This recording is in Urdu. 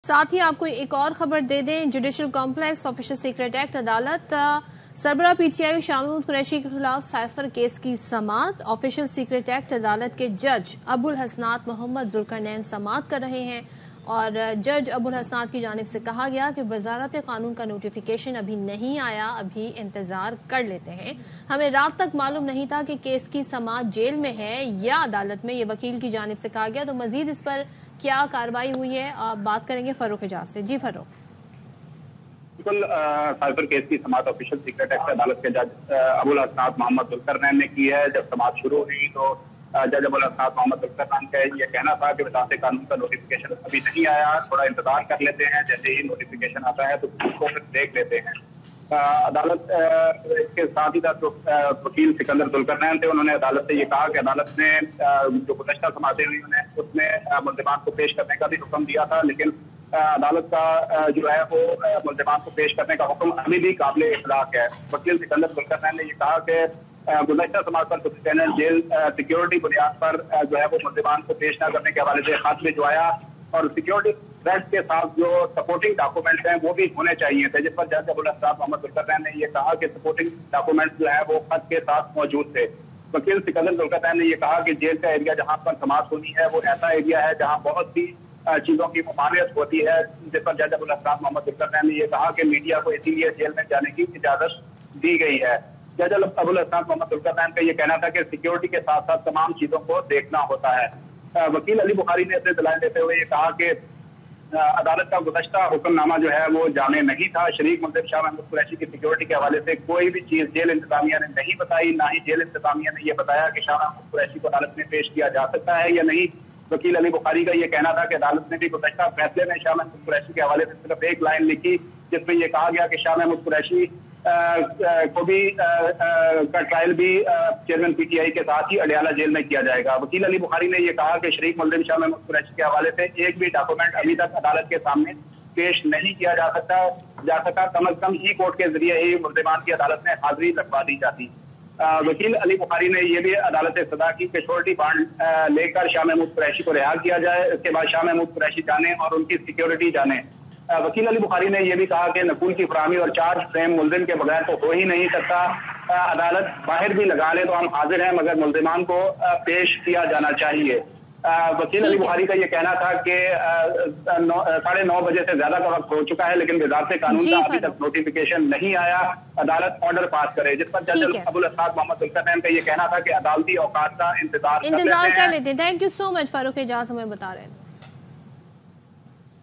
ساتھ ہی آپ کو ایک اور خبر دے دیں، judicial complex official secret act عدالت سربراہ P T I Shah Mahmood Qureshi کے خلاف سائفر کیس کی سماعت۔ آفیشل سیکرٹ ایکٹ عدالت کے جج ابو الحسنات محمد ذوالقرنین سماعت کر رہے ہیں، اور جج ابو الحسنات کی جانب سے کہا گیا کہ وزارت قانون کا نوٹیفیکیشن ابھی نہیں آیا، ابھی انتظار کر لیتے ہیں۔ ہمیں رات تک معلوم نہیں تھا کہ کیس کی سماعت جیل میں ہے یا عدالت میں، یہ وکیل کی جانب سے کہا گیا۔ تو مزید اس پر کیا کارروائی ہوئی ہے بات کریں گے فاروق حجاز سے۔ جی فاروق۔ بالکل، سائبر کیس کی سماعت آفیشل سیکرٹ ایکٹ عدالت کے جج ابو الحسنات محمد ذوالقرنین نے کی ہے۔ جب سماعت شروع ہوئی تو جج ابو الحسنات محمد ذوالقرنین کا یہ کہنا تھا کہ وزارت قانون کا نوٹیفیکیشن ابھی نہیں آیا، تھوڑا انتظار کر لیتے ہیں، جیسے ہی نوٹیفیکیشن آتا ہے تو اس کو پھر دیکھ لیتے ہیں۔ عدالت کے ساتھ ہی ساتھ وکیل سکندر ذوالقرنین تھے، انہوں نے عدالت سے یہ کہا کہ عدالت نے جو گزشتہ سماعتیں ہوئی اس میں ملزمان کو پیش کرنے کا بھی حکم دیا تھا، لیکن عدالت کا جو ہے وہ ملزمان کو پیش کرنے کا حکم ابھی بھی قابل اطلاق ہے۔ وکیل سکندر ذوالقرنین نے یہ کہا کہ گزشتہ سماعت پر سپرنٹینڈنٹ جیل سیکیورٹی بنیاد پر جو ہے وہ ملزمان کو پیش نہ کرنے کے حوالے سے خط بھجوایا، اور سیکیورٹی تھریٹ کے ساتھ جو سپورٹنگ ڈاکومنٹس ہیں وہ بھی ہونے چاہیے تھے، جس پر جج ابو الحسنات محمد ذوالقرنین نے یہ کہا کہ سپورٹنگ ڈاکومنٹس جو ہیں وہ خط کے ساتھ موجود تھے۔ وکیل سکندر ذوالقرنین نے یہ کہا کہ جیل کا ایریا جہاں پر سماعت ہونی ہے وہ ایسا ایریا ہے جہاں بہت سی چیزوں کی ممانعت ہوتی ہے، جس پر جج ابو الحسنات محمد ذوالقرنین نے یہ کہا کہ میڈیا کو اسی لیے جیل میں جانے کی اجازت دی گئی ہے۔ جج ابو الحسنات محمد ذوالقرنین کا یہ کہنا تھا کہ سیکیورٹی کے ساتھ ساتھ تمام چیزوں کو دیکھنا ہوتا ہے۔ وکیل علی بخاری نے اپنے دلائل دیتے ہوئے یہ کہا کہ عدالت کا گزشتہ حکم نامہ جو ہے وہ جامع نہیں تھا۔ شریک ملزم شاہ محمود قریشی کی سیکیورٹی کے حوالے سے کوئی بھی چیز جیل انتظامیہ نے نہیں بتائی، نہ ہی جیل انتظامیہ نے یہ بتایا کہ شاہ محمود قریشی کو عدالت میں پیش کیا جا سکتا ہے یا نہیں۔ وکیل علی بخاری کا یہ کہنا تھا کہ عدالت نے بھی گزشتہ فیصلے میں شاہ محمود قریشی کے حوالے سے صرف ایک لائن لکھی، جس میں یہ کہا گیا کہ شاہ محمود قریشی کو بھی کا ٹرائل بھی چیئرمین پی ٹی آئی کے ساتھ ہی اڈیالہ جیل میں کیا جائے گا۔ وکیل علی بخاری نے یہ کہا کہ شریک ملزم شاہ محمود قریشی کے حوالے سے ایک بھی ڈاکومنٹ ابھی تک عدالت کے سامنے پیش نہیں کیا جا سکا، کم از کم ای کورٹ کے ذریعے ہی ملزمان کی عدالت میں حاضری لگوا دی جاتی۔ وکیل علی بخاری نے یہ بھی عدالت سے صدا کی کہ شورٹی بانڈ لے کر شاہ محمود قریشی کو رہا کیا جائے، اس کے بعد شاہ محمود قریشی جانے اور ان کی سیکیورٹی جانے۔ وکیل علی بخاری نے یہ بھی کہا کہ نقول کی فراہمی اور چارج فریم ملزم کے بغیر تو ہو ہی نہیں سکتا، عدالت باہر بھی لگا لے تو ہم حاضر ہیں، مگر ملزمان کو پیش کیا جانا چاہیے۔ وکیل علی بخاری کا یہ کہنا تھا کہ 9:30 بجے سے زیادہ کا وقت ہو چکا ہے، لیکن وزارت قانون کا ابھی تک نوٹیفیکیشن نہیں آیا، عدالت آرڈر پاس کرے، جس پر جج ابو الحسنات محمد ذوالقرنین کا یہ کہنا تھا کہ عدالتی اوقات کا انتظار کر لیتے ہیں۔ تھینک یو سو مچ فاروق حجاز، ہمیں بتا رہے ہیں۔